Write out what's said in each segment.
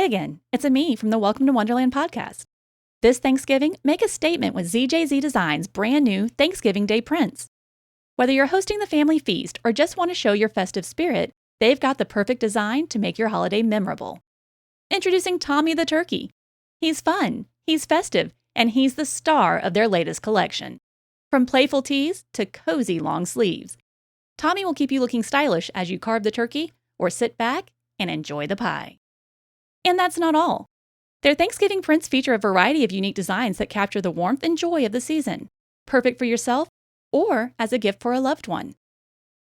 Hey again, it's me from the Welcome to Wonderland podcast. This Thanksgiving, make a statement with ZJZDesigns' brand new Thanksgiving Day prints. Whether you're hosting the family feast or just want to show your festive spirit, they've got the perfect design to make your holiday memorable. Introducing Tommy the Turkey. He's fun, he's festive, and he's the star of their latest collection. From playful tees to cozy long sleeves, Tommy will keep you looking stylish as you carve the turkey or sit back and enjoy the pie. And that's not all. Their Thanksgiving prints feature a variety of unique designs that capture the warmth and joy of the season, perfect for yourself or as a gift for a loved one.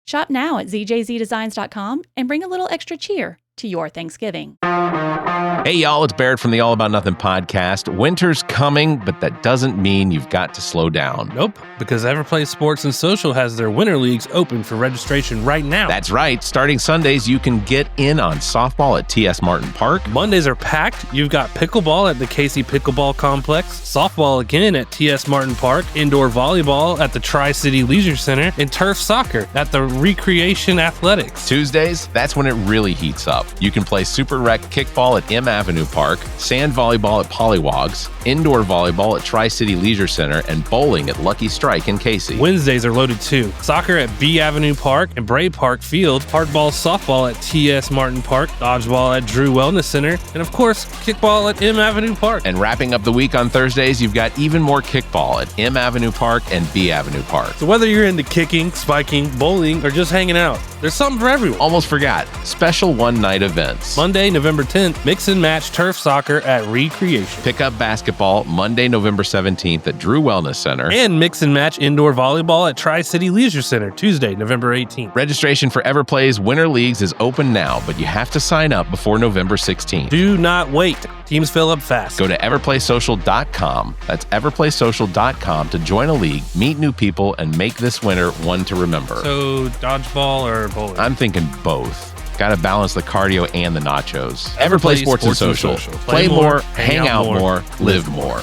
Shop now at ZJZDesigns.com and bring a little extra cheer to your Thanksgiving. Hey y'all, it's Barrett from the All About Nothing podcast. Winter's coming, but that doesn't mean you've got to slow down. Nope, because Everplay Sports and Social has their winter leagues open for registration right now. That's right. Starting Sundays, you can get in on softball at TS Martin Park. Mondays are packed. You've got pickleball at the Casey Pickleball Complex, softball again at TS Martin Park, indoor volleyball at the Tri-City Leisure Center, and turf soccer at the Recreation Athletics. Tuesdays, that's when it really heats up. You can play Super Rec kickball at M Avenue Park, sand volleyball at Pollywogs, indoor volleyball at Tri-City Leisure Center, and bowling at Lucky Strike in Casey. Wednesdays are loaded too. Soccer at B Avenue Park and Bray Park Field, hardball softball at TS Martin Park, dodgeball at Drew Wellness Center, and of course, kickball at M Avenue Park. And wrapping up the week on Thursdays, you've got even more kickball at M Avenue Park and B Avenue Park. So whether you're into kicking, spiking, bowling, or just hanging out, there's something for everyone. Almost forgot. Special one-night events. Monday, November 10th, mix and match turf soccer at Recreation. Pick up basketball Monday, November 17th at Drew Wellness Center. And mix and match indoor volleyball at Tri-City Leisure Center, Tuesday, November 18th. Registration for Everplay's Winter Leagues is open now, but you have to sign up before November 16th. Do not wait. Teams fill up fast. Go to everplaysocial.com. That's everplaysocial.com to join a league, meet new people, and make this winter one to remember. So, dodgeball or bowling? I'm thinking both. Got to balance the cardio and the nachos. Everplay Sports and Social. Play more, hang out more, live more.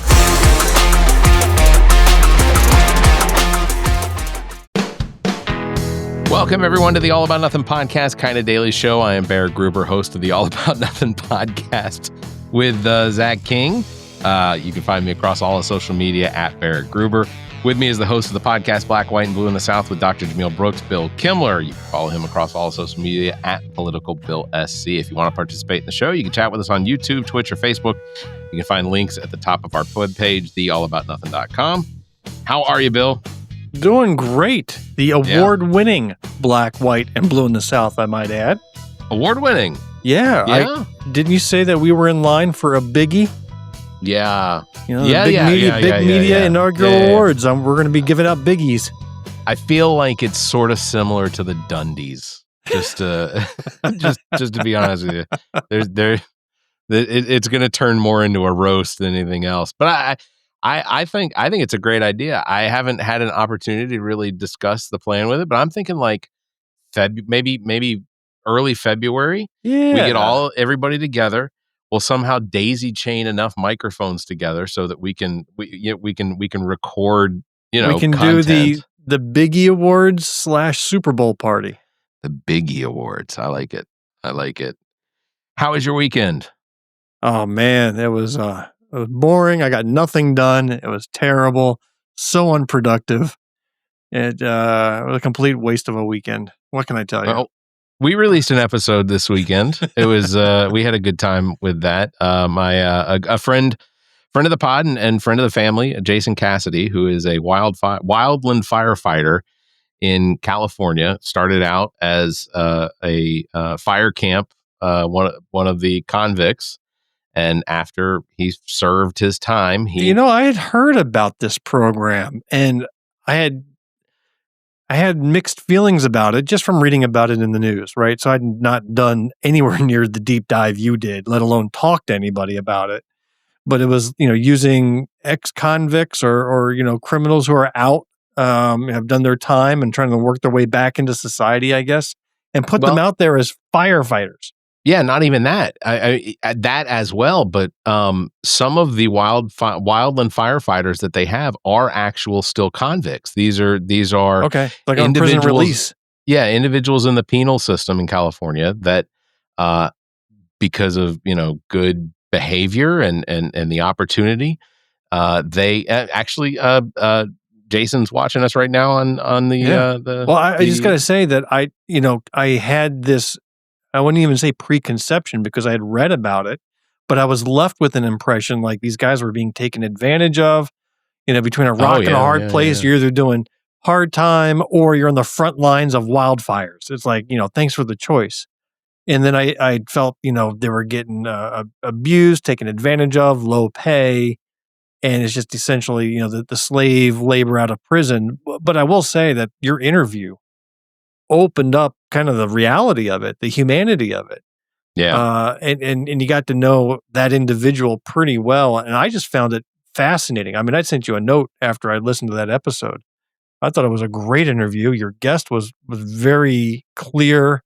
Welcome, everyone, to the All About Nothing podcast, kind of daily show. I am Barrett Gruber, host of the All About Nothing podcast with Zach King. You can find me across all of social media at Barrett Gruber. With me is the host of the podcast, Black, White, and Blue in the South with Dr. Jameel Brooks, Bill Kimler. You can follow him across all social media at Political Bill SC. If you want to participate in the show, you can chat with us on YouTube, Twitch, or Facebook. You can find links at the top of our webpage, theallaboutnothing.com. How are you, Bill? Doing great. The award-winning Black, White, and Blue in the South, I might add. Award-winning? Yeah. Didn't you say that we were in line for a biggie? Yeah. You know, big media inaugural awards. We're going to be giving out biggies. I feel like it's sort of similar to the Dundies. Just to be honest with you, it's going to turn more into a roast than anything else. But I think it's a great idea. I haven't had an opportunity to really discuss the plan with it, but I'm thinking like maybe early February. Yeah. We get everybody together. We'll somehow daisy chain enough microphones together so that we can record, we can content. Do the Biggie Awards / Super Bowl party. The Biggie Awards. I like it. How was your weekend? Oh man, it was boring. I got nothing done. It was terrible. So unproductive. It was a complete waste of a weekend. What can I tell you? Well, we released an episode this weekend. It was we had a good time with that. A friend of the pod and friend of the family, Jason Cassidy, who is a wildland firefighter in California, started out as a fire camp, one of the convicts, and after he served his time, I had heard about this program, and I had mixed feelings about it just from reading about it in the news, right? So I'd not done anywhere near the deep dive you did, let alone talk to anybody about it. But it was, using ex-convicts or criminals who are out, have done their time and trying to work their way back into society, I guess, and put them out there as firefighters. Yeah, not even that. That as well, but some of the wildland firefighters that they have are actual still convicts. These are okay, like on prison release. Yeah, individuals in the penal system in California that because of, good behavior and the opportunity. They actually, Jason's watching us right now on the. Well, I just got to say that I had this, I wouldn't even say preconception because I had read about it, but I was left with an impression like these guys were being taken advantage of, between a rock and a hard place. You're either doing hard time or you're on the front lines of wildfires. It's like, thanks for the choice. And then I felt, they were getting abused, taken advantage of, low pay. And it's just essentially, the slave labor out of prison. But I will say that your interview opened up kind of the reality of it, the humanity of it. Yeah. And you got to know that individual pretty well. And I just found it fascinating. I mean, I sent you a note after I listened to that episode. I thought it was a great interview. Your guest was very clear,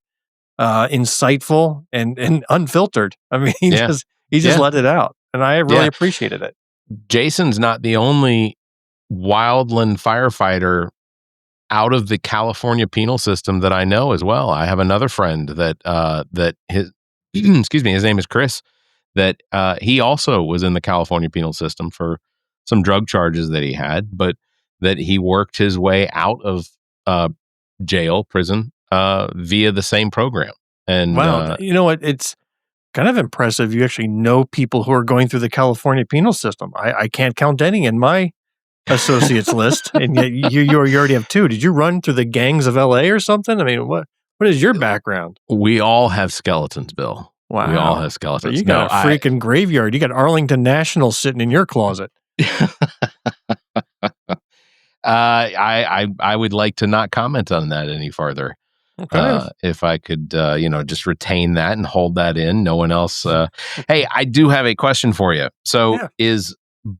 insightful, and unfiltered. I mean, he just let it out. And I really appreciated it. Jason's not the only wildland firefighter out of the California penal system that I know as well. I have another friend that his excuse me, his name is Chris, that he also was in the California penal system for some drug charges that he had, but that he worked his way out of prison via the same program. And wow, you know what? It's kind of impressive. You actually know people who are going through the California penal system. I can't count any in my associates list, and yet you already have two. Did you run through the gangs of LA or something? I mean, what is your background? We all have skeletons, Bill. Wow, we all have skeletons. So you got a freaking graveyard. You got Arlington National sitting in your closet. I would like to not comment on that any further. Okay. If I could, just retain that and hold that in. No one else. Hey, I do have a question for you. So is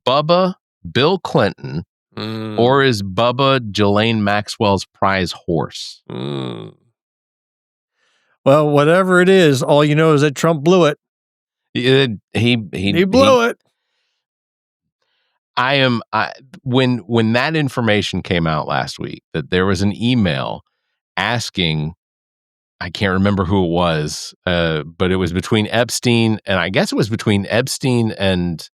Bubba Bill Clinton or is Bubba Ghislaine Maxwell's prize horse? Well, whatever it is, all you know is that Trump blew it. He blew it. When that information came out last week, that there was an email asking, I can't remember who it was, but it was between Epstein and I guess it was between Epstein and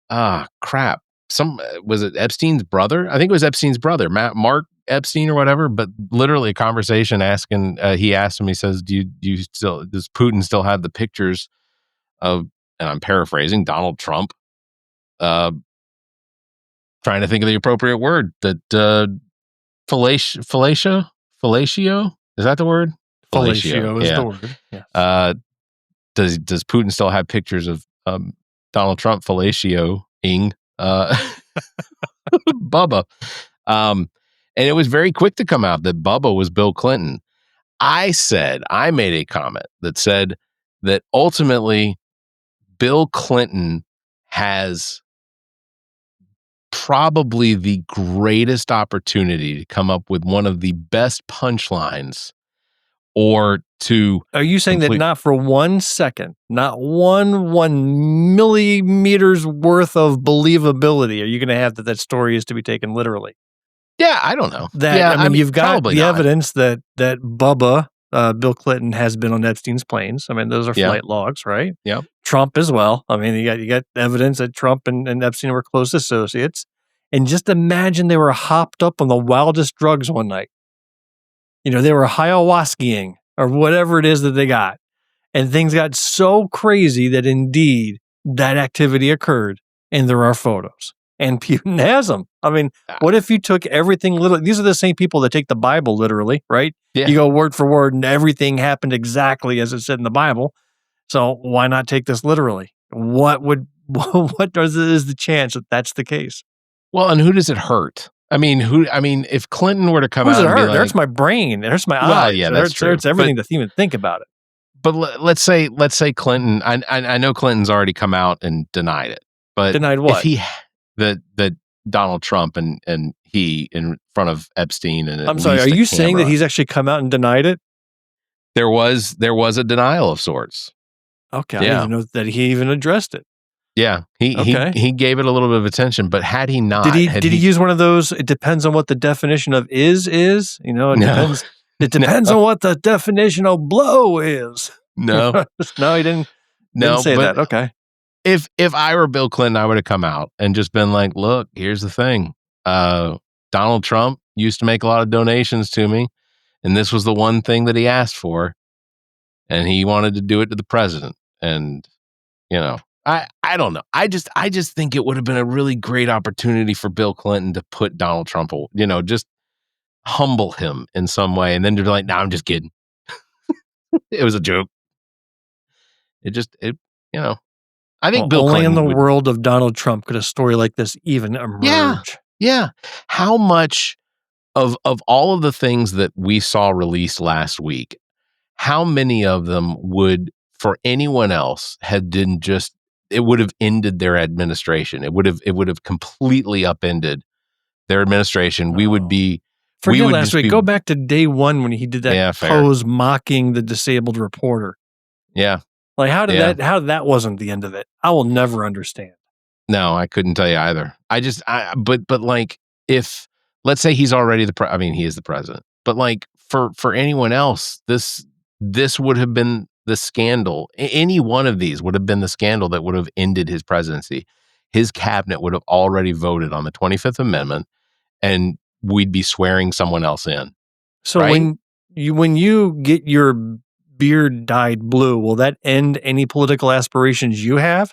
was it Epstein's brother? I think it was Epstein's brother, Mark Epstein or whatever. But literally a conversation asking, he asked him, he says, does Putin still have the pictures of, and I'm paraphrasing, Donald Trump, trying to think of the appropriate word, that fellatio? Is that the word? Fellatio is the word. Yeah. Does Putin still have pictures of Donald Trump fellatioing Bubba? And it was very quick to come out that Bubba was Bill Clinton. I made a comment that said that ultimately Bill Clinton has probably the greatest opportunity to come up with one of the best punchlines, or to... Are you saying that not for 1 second, not one millimeters worth of believability are you going to have that story is to be taken literally? Yeah, I don't know. You've got the evidence that Bubba, Bill Clinton, has been on Epstein's planes. I mean, those are flight logs, right? Yeah. Trump as well. I mean, you got evidence that Trump and Epstein were close associates. And just imagine they were hopped up on the wildest drugs one night. They were ayahuascaing or whatever it is that they got. And things got so crazy that indeed that activity occurred. And there are photos. And Putin has them. I mean, what if you took everything literally? These are the same people that take the Bible literally, right? Yeah. You go word for word and everything happened exactly as it said in the Bible. So why not take this literally? What is the chance that that's the case? Well, and who does it hurt? I mean, if Clinton were to come out and be like, it hurts my brain, it hurts my eyes. Well, yeah, that's true. It hurts everything to even think about it. But let's say Clinton. I know Clinton's already come out and denied it. But denied what? If that Donald Trump and he in front of Epstein and I'm sorry, are you saying that he's actually come out and denied it? There was a denial of sorts. Okay, I didn't even know that he even addressed it. Yeah, he gave it a little bit of attention, but had he not, did he use one of those? It depends on what the definition of is. It depends. It depends on what the definition of blow is. No, No, he didn't no. say But that. Okay. if I were Bill Clinton, I would have come out and just been like, "Look, here's the thing. Donald Trump used to make a lot of donations to me, and this was the one thing that he asked for, and he wanted to do it to the president." And I don't know. I just think it would have been a really great opportunity for Bill Clinton to put Donald Trump, just humble him in some way, and then to be like, "No, I'm just kidding. It was a joke." I think Bill only Clinton in the world of Donald Trump could a story like this even emerge. Yeah. How much of all of the things that we saw released last week, how many of them would, for anyone else, it would have ended their administration. It would have completely upended their administration. We would be Forget last week. Go back to day one when he did that pose mocking the disabled reporter. Yeah. Like how did that wasn't the end of it? I will never understand. No, I couldn't tell you either. But like, if let's say he's already he is the president, but like for anyone else, this would have been the scandal. Any one of these would have been the scandal that would have ended his presidency. His cabinet would have already voted on the 25th Amendment, and we'd be swearing someone else in. So right? when you get your beard dyed blue, will that end any political aspirations you have?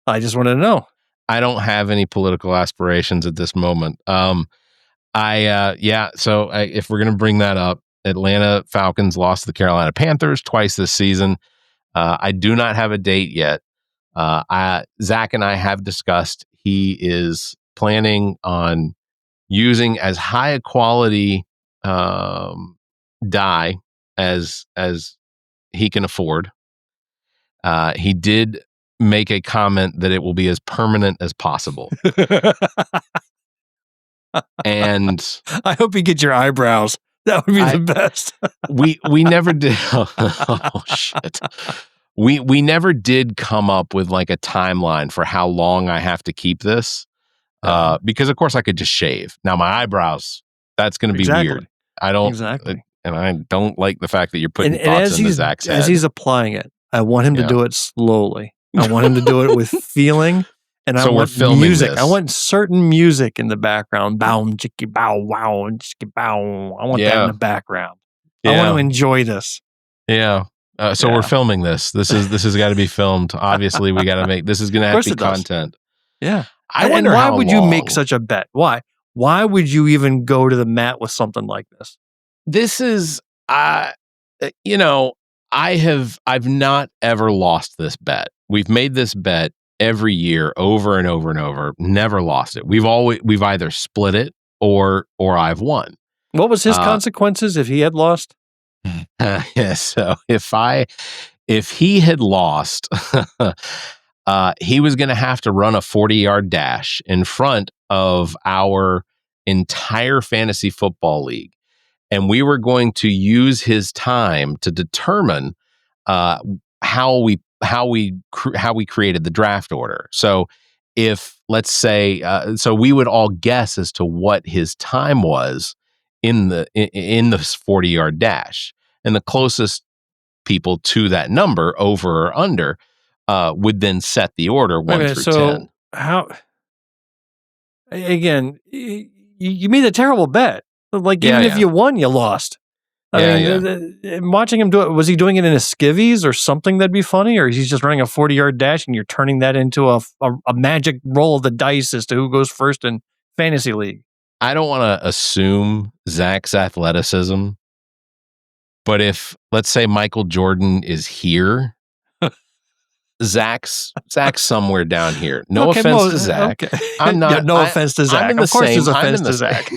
I just want to know. I don't have any political aspirations at this moment. So if we're going to bring that up, Atlanta Falcons lost to the Carolina Panthers twice this season. I do not have a date yet. Zach and I have discussed he is planning on using as high a quality dye as he can afford. He did make a comment that it will be as permanent as possible. And I hope you get your eyebrows. That would be the best. we never did. Oh shit. We never did come up with like a timeline for how long I have to keep this. Because of course I could just shave. Now my eyebrows, that's going to be weird. I don't, and I don't like the fact that you're putting thoughts into Zach's head. As he's applying it, I want him to do it slowly. I want him to do it with feeling, and I want music. I want certain music in the background. Bow, chicky, bow, wow, and chicky, bow. I want that in the background. I want to enjoy this. Yeah. So we're filming this. This has got to be filmed. Obviously, we got to make this is going to have to be content. Yeah. And why would you make such a bet? Why? Why would you even go to the mat with something like this? This is, I've not ever lost this bet. We've made this bet every year over and over and over. Never lost it. We've either split it or I've won. What was his consequences if he had lost? So if he had lost, he was going to have to run a 40-yard dash in front of our entire fantasy football league. And we were going to use his time to determine how we created the draft order. So if, let's say, so we would all guess as to what his time was in this 40-yard dash, and the closest people to that number, over or under, would then set the order 1 through 10. How? Again, you made a terrible bet. Like even if you won, you lost. I mean, watching him do it, was he doing it in a skivvies or something that'd be funny, or he's just running a 40-yard dash and you're turning that into a magic roll of the dice as to who goes first in fantasy league? I don't want to assume Zach's athleticism, but if, let's say, Michael Jordan is here, Zach's somewhere down here. No offense to Zach. Okay. I'm not. No offense to Zach. Of course, there's offense to Zach.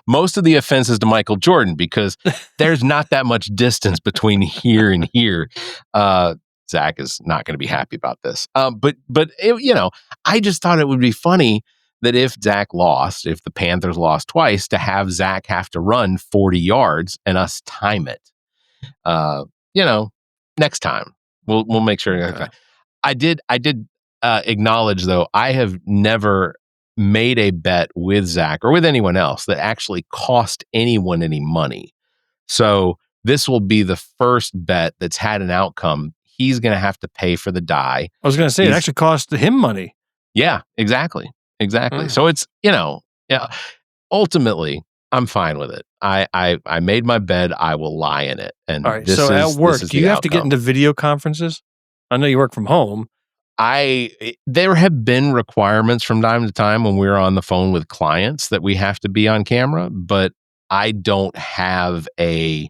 Most of the offense is to Michael Jordan because there's not that much distance between here and here. Zach is not going to be happy about this. But I just thought it would be funny that if Zach lost, if the Panthers lost twice, to have Zach have to run 40 yards and us time it. Next time we'll make sure. Okay. I did acknowledge, though, I have never made a bet with Zach or with anyone else that actually cost anyone any money. So this will be the first bet that's had an outcome. He's going to have to pay for the die. I was going to say, it actually cost him money. Yeah, exactly. So it's, ultimately, I'm fine with it. I made my bed. I will lie in it. And all right. So at work, do you have to get into video conferences? I know you work from home. There have been requirements from time to time when we're on the phone with clients that we have to be on camera, but I don't have a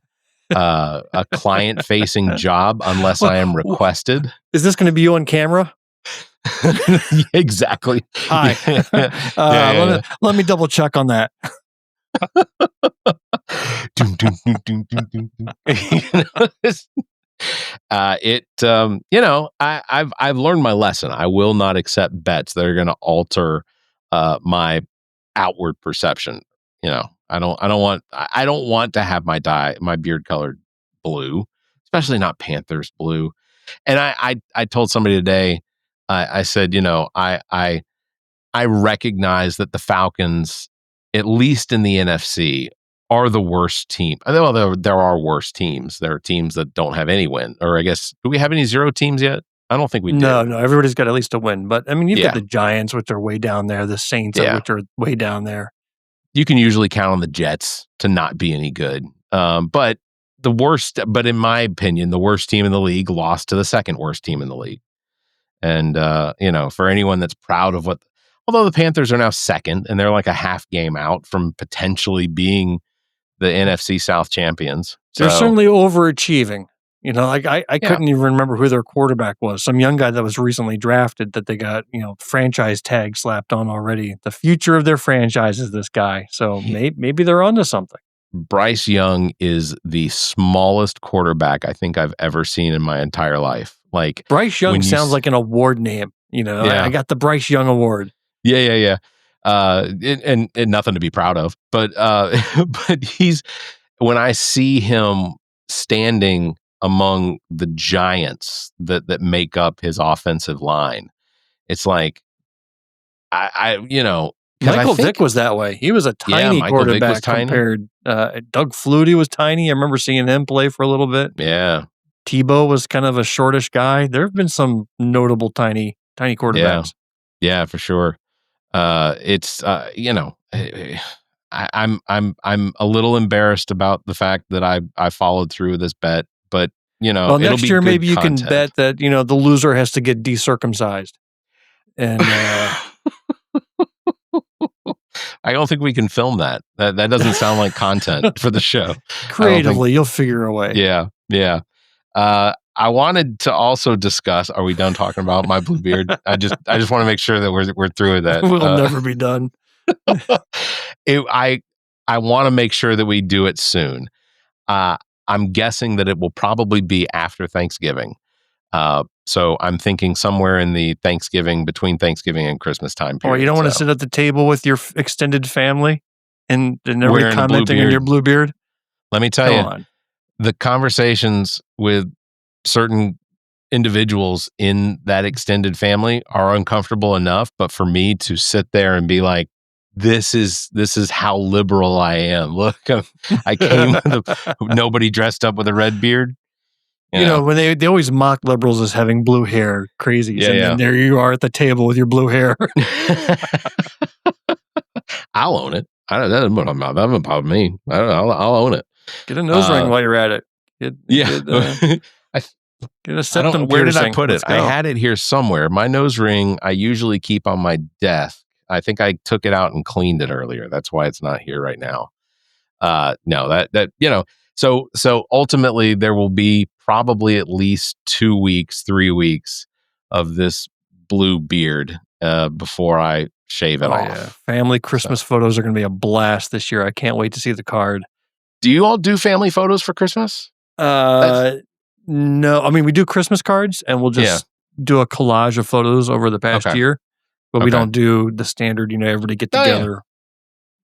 client-facing job unless I am requested. Is this going to be you on camera? Exactly. Hi. Let me double check on that. I've learned my lesson. I will not accept bets that are going to alter my outward perception. I don't want to have my beard colored blue, especially not Panthers blue. And I told somebody today, I said, I recognize that the Falcons, at least in the NFC, are the worst team. Well, there are worse teams. There are teams that don't have any win. Or I guess, do we have any 0 teams yet? I don't think we do. No, everybody's got at least a win. But I mean, you've got the Giants, which are way down there, the Saints, which are way down there. You can usually count on the Jets to not be any good. But in my opinion, the worst team in the league lost to the second worst team in the league. And, for anyone that's proud of although the Panthers are now second and they're like a half game out from potentially being the NFC South champions. They're certainly overachieving. I couldn't even remember who their quarterback was. Some young guy that was recently drafted that they got, franchise tag slapped on already. The future of their franchise is this guy. So maybe they're onto something. Bryce Young is the smallest quarterback I think I've ever seen in my entire life. Like Bryce Young sounds like an award name. I got the Bryce Young Award. Yeah. And nothing to be proud of, but when I see him standing among the giants that make up his offensive line, it's like, Michael Vick was that way. He was a tiny quarterback compared. Doug Flutie was tiny. I remember seeing him play for a little bit. Yeah. Tebow was kind of a shortish guy. There have been some notable tiny quarterbacks. Yeah, for sure. I'm a little embarrassed about the fact that I followed through with this bet, but well, next year maybe you can bet that the loser has to get decircumcised. And I don't think we can film that. That doesn't sound like content for the show. Creatively, you'll figure a way. Yeah. I wanted to also discuss. Are we done talking about my blue beard? I just want to make sure that we're through with that. We'll never be done. I want to make sure that we do it soon. I'm guessing that it will probably be after Thanksgiving. So I'm thinking somewhere in the between Thanksgiving and Christmas time period. Or you don't want to sit at the table with your extended family and everybody commenting on your blue beard? Let me tell you, the conversations with certain individuals in that extended family are uncomfortable enough, but for me to sit there and be like, this is how liberal I am. Look, I came with nobody dressed up with a red beard. When they always mock liberals as having blue hair, crazies, then there you are at the table with your blue hair. I'll own it. That doesn't bother me. I'll own it. Get a nose ring while you're at it. Get a septum where piercing. did I put it? I had it here somewhere. My nose ring I usually keep on my desk. I think I took it out and cleaned it earlier. That's why it's not here right now. So ultimately there will be probably at least 2 weeks, 3 weeks of this blue beard before I shave it off. Yeah. Family Christmas photos are going to be a blast this year. I can't wait to see the card. Do you all do family photos for Christmas? No. I mean, we do Christmas cards and we'll just do a collage of photos over the past year, but we don't do the standard, everybody get together.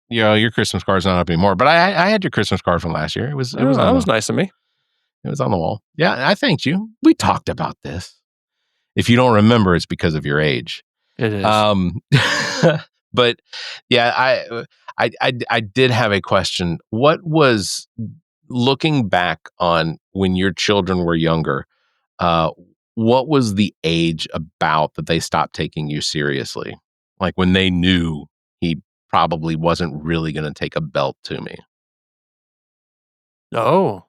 Your Christmas card's not up anymore, but I had your Christmas card from last year. It was nice of me. It was on the wall. Yeah, I thanked you. We talked about this. If you don't remember, it's because of your age. It is. But yeah, I did have a question. What was looking back on when your children were younger, what was the age about that they stopped taking you seriously? Like when they knew he probably wasn't really going to take a belt to me. Oh.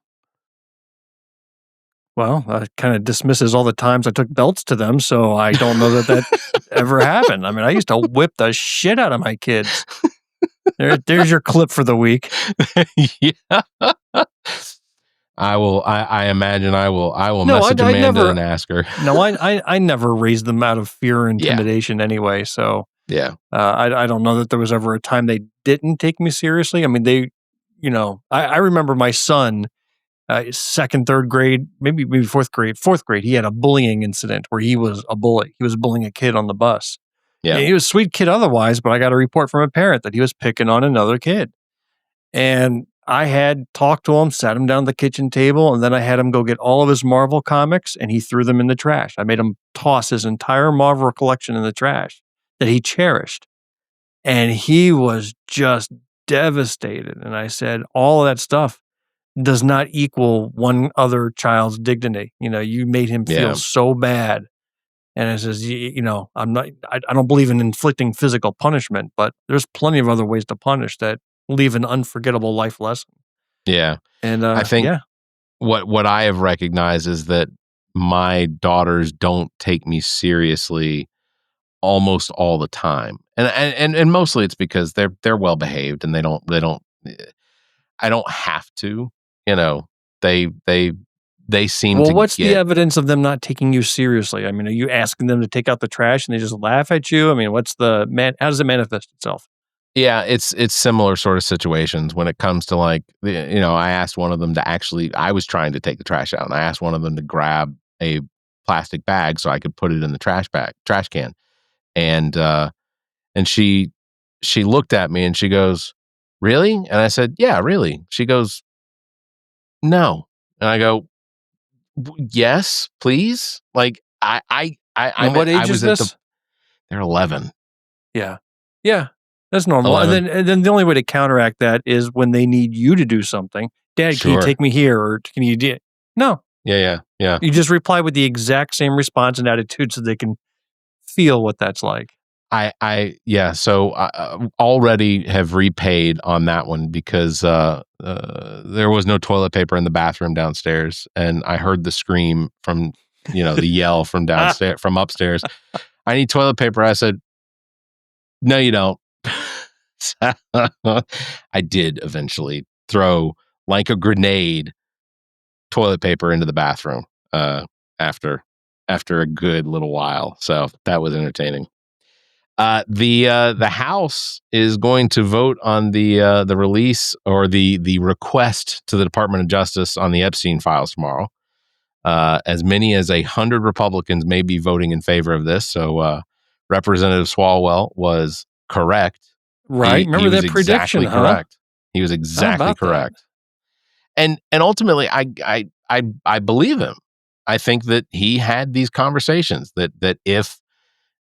Well, that kind of dismisses all the times I took belts to them, so I don't know that ever happened. I mean, I used to whip the shit out of my kids. There's your clip for the week. Yeah. I imagine I will message Amanda and ask her. No, I never raised them out of fear or intimidation anyway. So yeah, I don't know that there was ever a time they didn't take me seriously. I mean, I remember my son, second, third grade, maybe fourth grade, he had a bullying incident where he was a bully. He was bullying a kid on the bus. Yeah, he was a sweet kid otherwise, but I got a report from a parent that he was picking on another kid. And I had talked to him, sat him down at the kitchen table, and then I had him go get all of his Marvel comics, and he threw them in the trash. I made him toss his entire Marvel collection in the trash that he cherished. And he was just devastated. And I said, all of that stuff does not equal one other child's dignity. You made him feel so bad. And it says, I don't believe in inflicting physical punishment, but there's plenty of other ways to punish that leave an unforgettable life lesson. Yeah. And I think what I have recognized is that my daughters don't take me seriously almost all the time. And mostly it's because they're well behaved and they don't I don't have to, they seem to. Well, what's the evidence of them not taking you seriously? I mean, are you asking them to take out the trash and they just laugh at you? I mean, how does it manifest itself? Yeah, it's similar sort of situations when it comes to like, I asked one of them to I was trying to take the trash out and I asked one of them to grab a plastic bag so I could put it in the trash can. And she looked at me and she goes, "Really?" And I said, "Yeah, really." She goes, "No." And I go, "Yes, please." Like And what age is this? They're 11. Yeah. That's normal. 11. And then the only way to counteract that is when they need you to do something. Dad, Can you take me here? Or can you do it? No. Yeah. You just reply with the exact same response and attitude so they can feel what that's like. So I already have repaid on that one because there was no toilet paper in the bathroom downstairs, and I heard the scream from the yell from downstairs from upstairs. I need toilet paper. I said, "No, you don't." I did eventually throw like a grenade toilet paper into the bathroom after a good little while. So that was entertaining. The House is going to vote on the release or the request to the Department of Justice on the Epstein files tomorrow. As many as 100 Republicans may be voting in favor of this. So Representative Swalwell was correct. Right. Remember that prediction, exactly correct. He was exactly correct. That? And ultimately, I believe him. I think that he had these conversations that if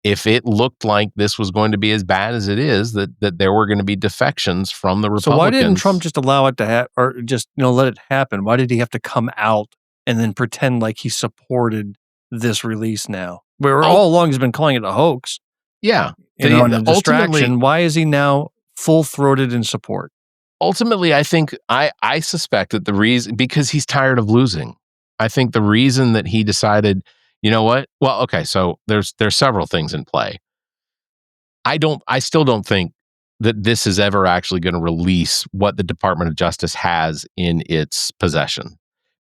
it looked like this was going to be as bad as it is, that there were going to be defections from the Republicans. So why didn't Trump just allow it to or just let it happen? Why did he have to come out and then pretend like he supported this release now? Where all along he's been calling it a hoax. Yeah. And a distraction. Why is he now full-throated in support? Ultimately, I think I suspect that the reason, because he's tired of losing. I think the reason that he decided, you know what? Well, okay, so there's several things in play. I still don't think that this is ever actually going to release what the Department of Justice has in its possession,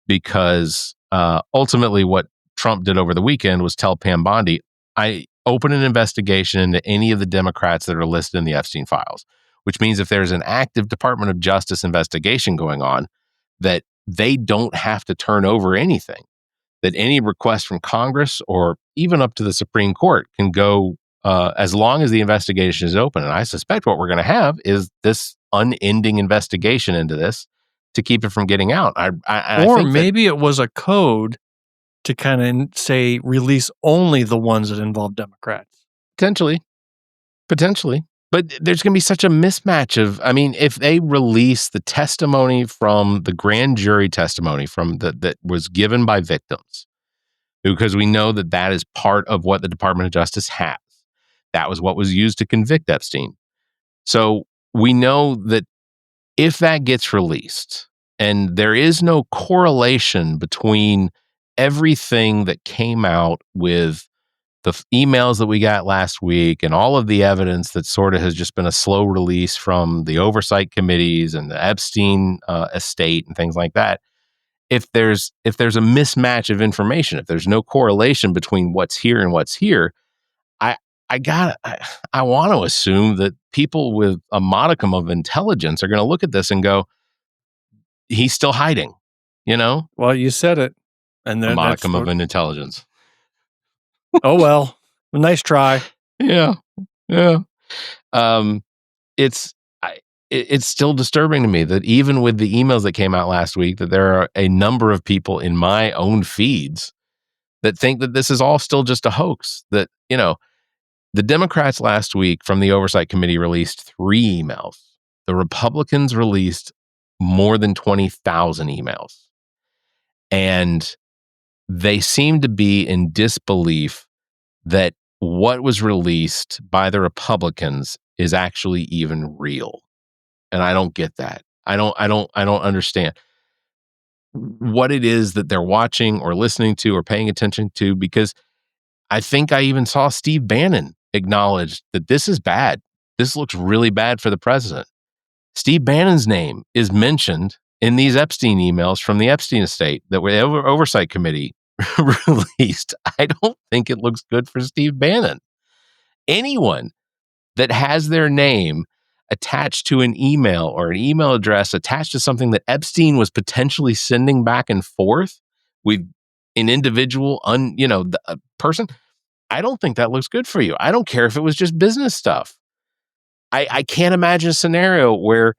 because ultimately what Trump did over the weekend was tell Pam Bondi, I open an investigation into any of the Democrats that are listed in the Epstein files, which means if there's an active Department of Justice investigation going on, that they don't have to turn over anything, that any request from Congress or even up to the Supreme Court can go as long as the investigation is open. And I suspect what we're going to have is this unending investigation into this to keep it from getting out. I think maybe it was a code to kind of say release only the ones that involve Democrats. Potentially. But there's going to be such a mismatch of, I mean, if they release the testimony from the grand jury testimony that was given by victims, because we know that is part of what the Department of Justice has. That was what was used to convict Epstein. So we know that if that gets released and there is no correlation between everything that came out with the emails that we got last week and all of the evidence that sort of has just been a slow release from the oversight committees and the Epstein estate and things like that. If there's a mismatch of information, if there's no correlation between what's here and what's here, I want to assume that people with a modicum of intelligence are going to look at this and go, he's still hiding, you know? Well, you said it. And a modicum of intelligence. Oh, well, nice try. Yeah. It's still disturbing to me that even with the emails that came out last week, that there are a number of people in my own feeds that think that this is all still just a hoax. That, you know, the Democrats last week from the Oversight Committee released 3 emails. The Republicans released more than 20,000 emails. And they seem to be in disbelief that what was released by the Republicans is actually even real. And I don't get that. I don't understand what it is that they're watching or listening to or paying attention to, because I think I even saw Steve Bannon acknowledge that this is bad. This looks really bad for the president. Steve Bannon's name is mentioned in these Epstein emails from the Epstein estate that the Oversight Committee released. I don't think it looks good for Steve Bannon. Anyone that has their name attached to an email or an email address attached to something that Epstein was potentially sending back and forth with an individual, a person, I don't think that looks good for you. I don't care if it was just business stuff. I can't imagine a scenario where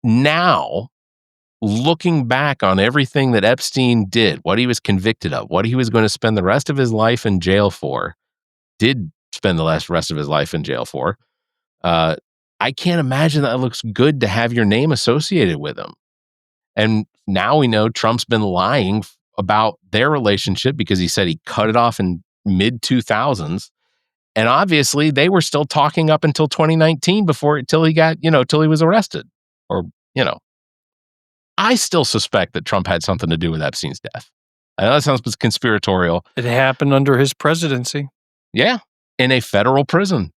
now, looking back on everything that Epstein did, what he was convicted of, what he was going to spend the rest of his life in jail for, did spend the rest of his life in jail for, I can't imagine that it looks good to have your name associated with him. And now we know Trump's been lying about their relationship because he said he cut it off in mid-2000s. And obviously they were still talking up until 2019 till he was arrested. Or, I still suspect that Trump had something to do with Epstein's death. I know that sounds conspiratorial. It happened under his presidency. Yeah, in a federal prison.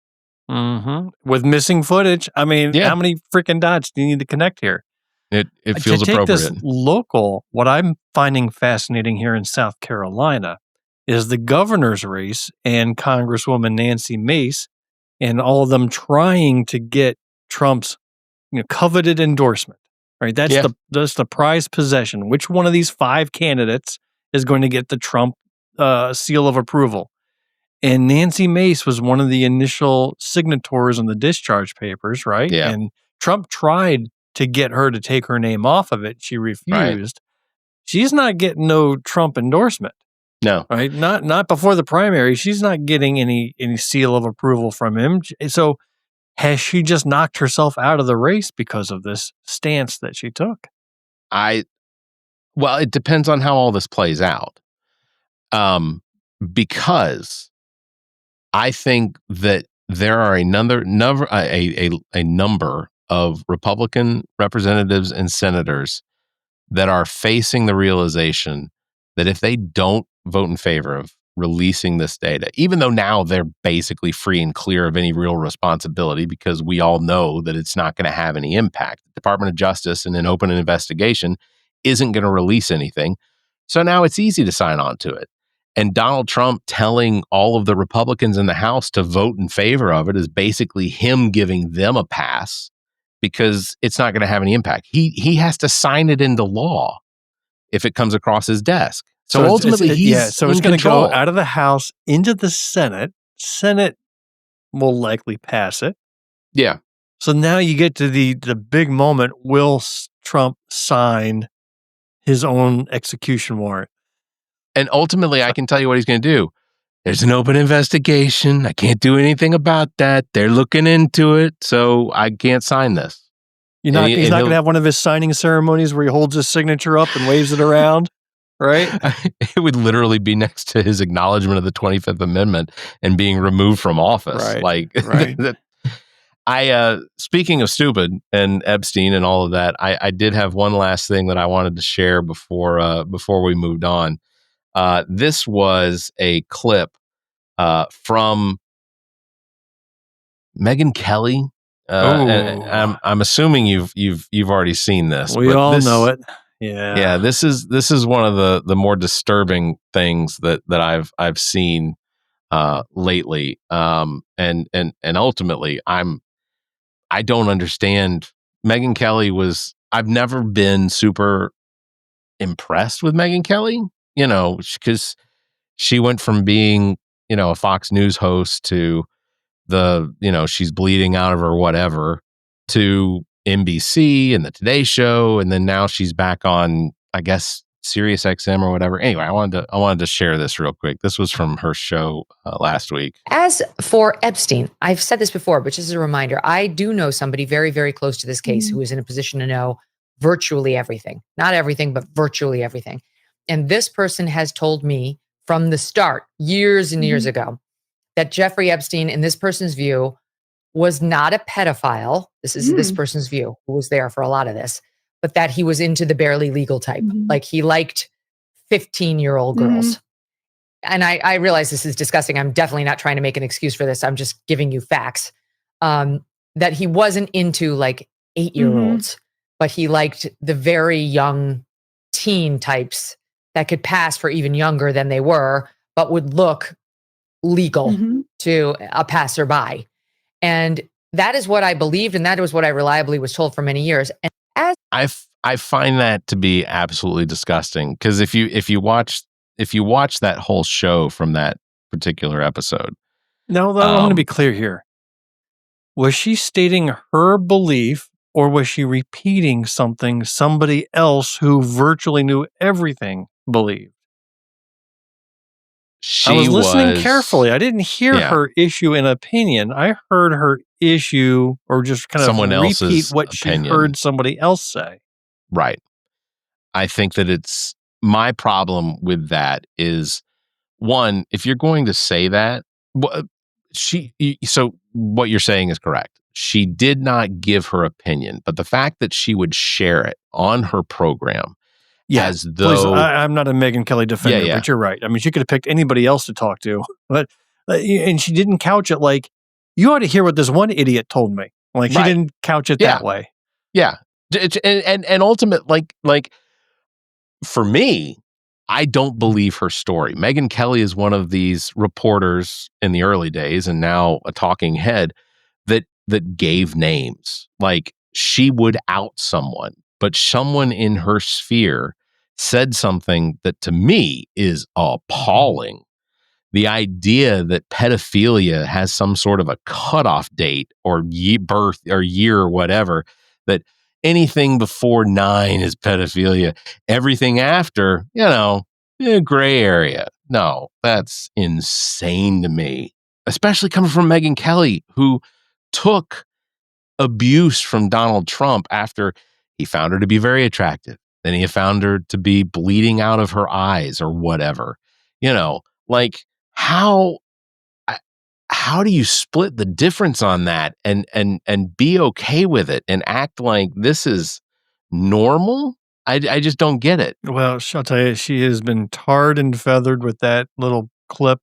Mm-hmm. With missing footage. I mean, How many freaking dots do you need to connect here? It feels to appropriate. Take this local, what I'm finding fascinating here in South Carolina is the governor's race and Congresswoman Nancy Mace and all of them trying to get Trump's coveted endorsement. Right? That's the prized possession. Which one of these 5 candidates is going to get the Trump seal of approval? And Nancy Mace was one of the initial signatories on the discharge papers, right? Yeah. And Trump tried to get her to take her name off of it. She refused. Right. She's not getting no Trump endorsement. No. Right? Not before the primary. She's not getting any seal of approval from him. So has she just knocked herself out of the race because of this stance that she took? Well, it depends on how all this plays out. Because I think that there are a number of Republican representatives and senators that are facing the realization that if they don't vote in favor of releasing this data, even though now they're basically free and clear of any real responsibility because we all know that it's not going to have any impact. The Department of Justice in an open investigation isn't going to release anything. So now it's easy to sign on to it. And Donald Trump telling all of the Republicans in the House to vote in favor of it is basically him giving them a pass because it's not going to have any impact. He has to sign it into law if it comes across his desk. So ultimately, it's going to go out of the House into the Senate. Senate will likely pass it. Yeah. So now you get to the big moment. Will Trump sign his own execution warrant? And ultimately, I can tell you what he's going to do. there's an open investigation. I can't do anything about that. They're looking into it, so I can't sign this. He's not going to have one of his signing ceremonies where he holds his signature up and waves it around, right? It would literally be next to his acknowledgement of the 25th Amendment and being removed from office. Right. Speaking of stupid and Epstein and all of that, I did have one last thing that I wanted to share before we moved on. This was a clip from Megyn Kelly. And I'm assuming you've already seen this. We all know it. Yeah. This is one of the more disturbing things that I've seen lately. And ultimately, I don't understand. Megyn Kelly I've never been super impressed with Megyn Kelly, because she went from being, a Fox News host to she's bleeding out of her whatever to NBC and the Today Show. And then now she's back on, I guess, Sirius XM or whatever. Anyway, I wanted to share this real quick. This was from her show last week. As for Epstein, I've said this before, but just as a reminder, I do know somebody very, very close to this case who is in a position to know virtually everything. Not everything, but virtually everything. And this person has told me from the start, years and years ago, that Jeffrey Epstein, in this person's view, was not a pedophile. This is this person's view, who was there for a lot of this, but that he was into the barely legal type. Like he liked 15-year-old girls. And I realize this is disgusting. I'm definitely not trying to make an excuse for this. I'm just giving you facts. That he wasn't into like 8-year-olds, but he liked the very young teen types that could pass for even younger than they were, but would look legal to a passerby. And that is what I believed, and that was what I reliably was told for many years. And I find that to be absolutely disgusting, because if you watch that whole show from that particular episode. No, I want to be clear here. Was she stating her belief, or was she repeating something somebody else who virtually knew everything believed? I was listening carefully. I didn't hear her issue an opinion. I heard her issue, or just kind of repeat what opinion. She heard somebody else say. Right. I think that it's my problem with that is, one, if you're going to say that, so what you're saying is correct. She did not give her opinion, but the fact that she would share it on her program. As though please, I'm not a Megyn Kelly defender, but you're right. I mean, she could have picked anybody else to talk to, but and she didn't couch it like, you ought to hear what this one idiot told me. Like she didn't couch it that way. Yeah, and ultimately, like for me, I don't believe her story. Megyn Kelly is one of these reporters in the early days, and now a talking head that gave names. Like she would out someone, but someone in her sphere said something that to me is appalling. The idea that pedophilia has some sort of a cutoff date or birth or year or whatever, that anything before 9 is pedophilia. Everything after, gray area. No, that's insane to me, especially coming from Megyn Kelly, who took abuse from Donald Trump after he found her to be very attractive. Then he found her to be bleeding out of her eyes or whatever. Like how do you split the difference on that and be okay with it and act like this is normal? I just don't get it. Well, I'll tell you, she has been tarred and feathered with that little clip.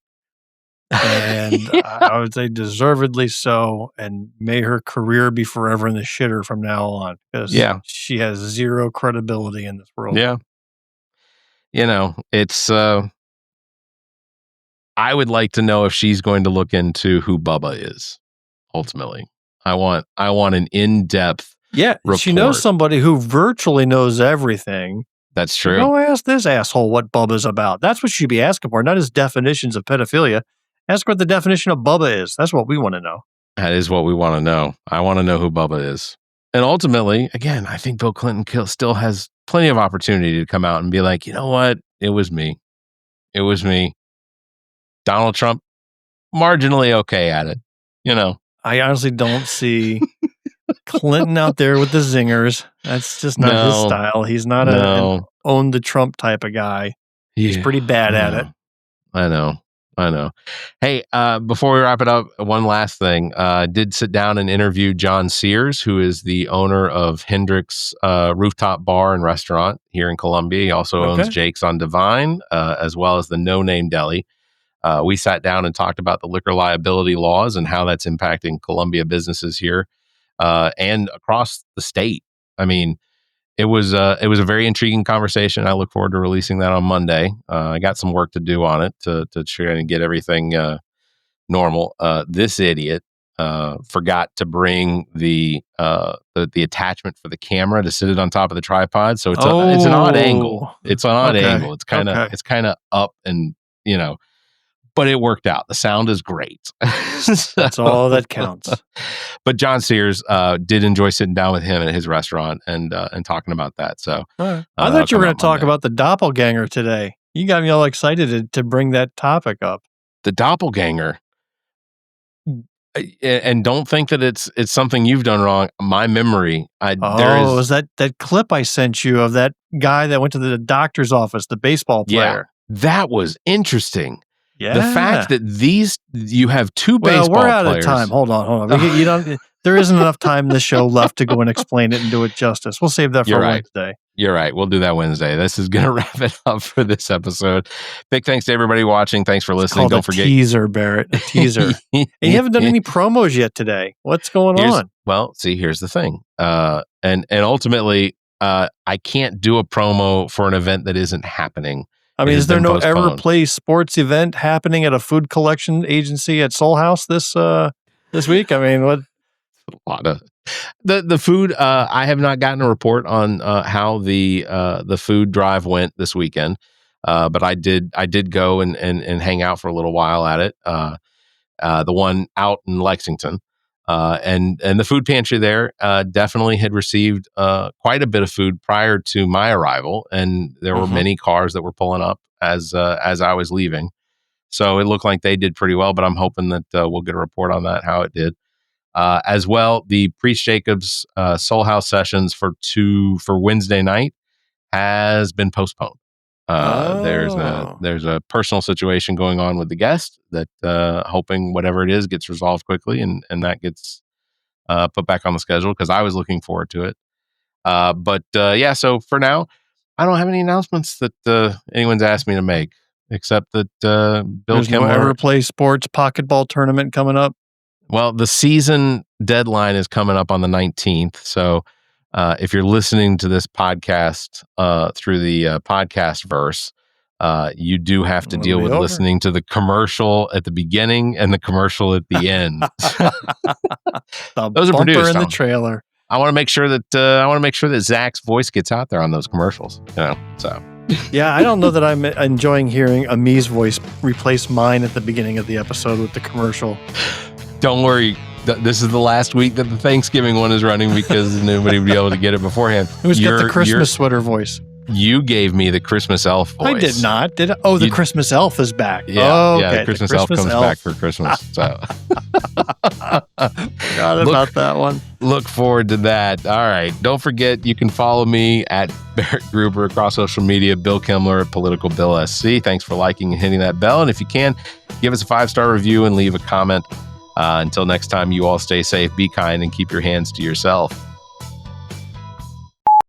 And I would say deservedly so, and may her career be forever in the shitter from now on, because she has zero credibility in this world. Yeah. It's I would like to know if she's going to look into who Bubba is ultimately. I want an in-depth report. She knows somebody who virtually knows everything. That's true. Go ask this asshole what Bubba's about. That's what she'd be asking for, not his definitions of pedophilia. Ask what the definition of Bubba is. That's what we want to know. That is what we want to know. I want to know who Bubba is. And ultimately, again, I think Bill Clinton still has plenty of opportunity to come out and be like, you know what? It was me. It was me. Donald Trump, marginally okay at it. I honestly don't see Clinton out there with the zingers. That's just not his style. He's not an own the Trump type of guy. He's pretty bad at it. I know. Hey, before we wrap it up, one last thing. I did sit down and interview John Sears, who is the owner of Hendrick's Rooftop Bar and Restaurant here in Columbia. He also owns Jake's on Divine, as well as the No Name Deli. We sat down and talked about the liquor liability laws and how that's impacting Columbia businesses here and across the state. I mean, it was a very intriguing conversation. I look forward to releasing that on Monday. I got some work to do on it to try and get everything normal. This idiot forgot to bring the attachment for the camera to sit it on top of the tripod. So it's an odd angle. It's an odd angle. It's kind of up and but it worked out. The sound is great. That's all that counts. But John Sears did enjoy sitting down with him at his restaurant and talking about that. So I thought you were going to talk about the doppelganger today. You got me all excited to bring that topic up. The doppelganger. And don't think that it's something you've done wrong. My memory. Was that clip I sent you of that guy that went to the doctor's office, the baseball player? Yeah, that was interesting. Yeah. The fact that you have two baseball players. We're out of time. Hold on. There isn't enough time in the show left to go and explain it and do it justice. We'll save that for Wednesday. You're right. We'll do that Wednesday. This is going to wrap it up for this episode. Big thanks to everybody watching. Thanks for listening. Don't forget. Teaser, Barrett. A teaser. And you haven't done any promos yet today. What's going on? Well, see, here's the thing. And ultimately, I can't do a promo for an event that isn't happening. I mean, is there no Everplay sports event happening at a food collection agency at Soul House this week? I mean, what? A lot of the food. I have not gotten a report on how the food drive went this weekend, but I did go and hang out for a little while at it. The one out in Lexington, and the food pantry there definitely had received quite a bit of food prior to my arrival, and there were many cars that were pulling up as I was leaving. So it looked like they did pretty well, but I'm hoping that we'll get a report on that, how it did. As well, the Priest Jacobs Soul House sessions for Wednesday night has been postponed. There's a personal situation going on with the guest that hoping whatever it is gets resolved quickly and that gets put back on the schedule because I was looking forward to it. So for now, I don't have any announcements that anyone's asked me to make except that Bill There's Kimler. No Everplay Sports Pocketball Tournament coming up. Well, the season deadline is coming up on the 19th. So if you're listening to this podcast through the podcast verse, you do have to deal with listening to the commercial at the beginning and the commercial at the end. Those are produced in the trailer. I want to make sure that Zach's voice gets out there on those commercials. So. Yeah, I don't know that I'm enjoying hearing Ami's voice replace mine at the beginning of the episode with the commercial. Don't worry. This is the last week that the Thanksgiving one is running because nobody would be able to get it beforehand. Who's got the Christmas sweater voice? You gave me the Christmas elf voice. I did not. Did I? Oh, the Christmas elf is back. Yeah, okay. The Christmas elf comes back for Christmas. So forgot about that one. Look forward to that. All right. Don't forget, you can follow me at Barrett Gruber across social media, Bill Kimler at Political Bill SC. Thanks for liking and hitting that bell. And if you can, give us a 5-star review and leave a comment. Until next time, you all stay safe, be kind, and keep your hands to yourself.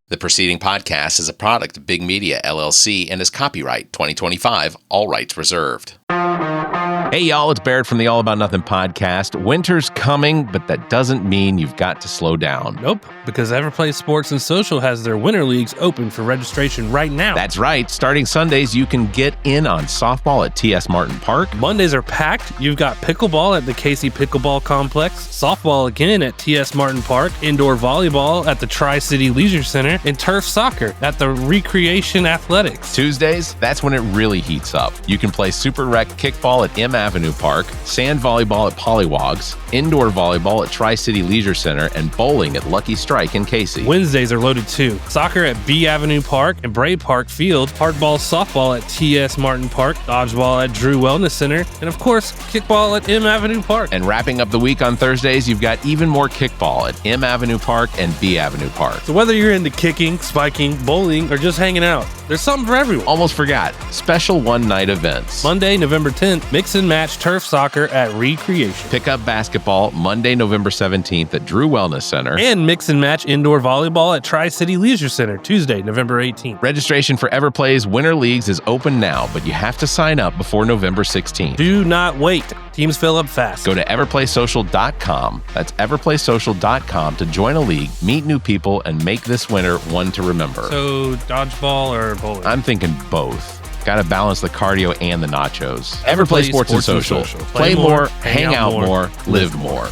The preceding podcast is a product of Big Media, LLC, and is copyright 2025, all rights reserved. Hey, y'all, it's Barrett from the All About Nothing podcast. Winter's coming, but that doesn't mean you've got to slow down. Nope, because Everplay Sports and Social has their winter leagues open for registration right now. That's right. Starting Sundays, you can get in on softball at TS Martin Park. Mondays are packed. You've got pickleball at the Casey Pickleball Complex, softball again at TS Martin Park, indoor volleyball at the Tri-City Leisure Center, and turf soccer at the Recreation Athletics. Tuesdays, that's when it really heats up. You can play Super Rec kickball at MF Avenue Park, sand volleyball at Pollywogs, indoor volleyball at Tri-City Leisure Center, and bowling at Lucky Strike in Casey. Wednesdays are loaded too. Soccer at B Avenue Park and Bray Park Field, hardball, softball at TS Martin Park, dodgeball at Drew Wellness Center, and of course, kickball at M Avenue Park. And wrapping up the week on Thursdays, you've got even more kickball at M Avenue Park and B Avenue Park. So whether you're into kicking, spiking, bowling, or just hanging out, there's something for everyone. Almost forgot, special one-night events. Monday, November 10th, mix and match turf soccer at Recreation. Pick up basketball Monday, November 17th at Drew Wellness Center. And mix and match indoor volleyball at Tri-City Leisure Center, Tuesday, November 18th. Registration for Everplay's Winter Leagues is open now, but you have to sign up before November 16th. Do not wait. Teams fill up fast. Go to everplaysocial.com. That's everplaysocial.com to join a league, meet new people, and make this winter one to remember. So, dodgeball or bowling? I'm thinking both. Got to balance the cardio and the nachos. Everplay Sports and Social. Play more, hang out more, live more.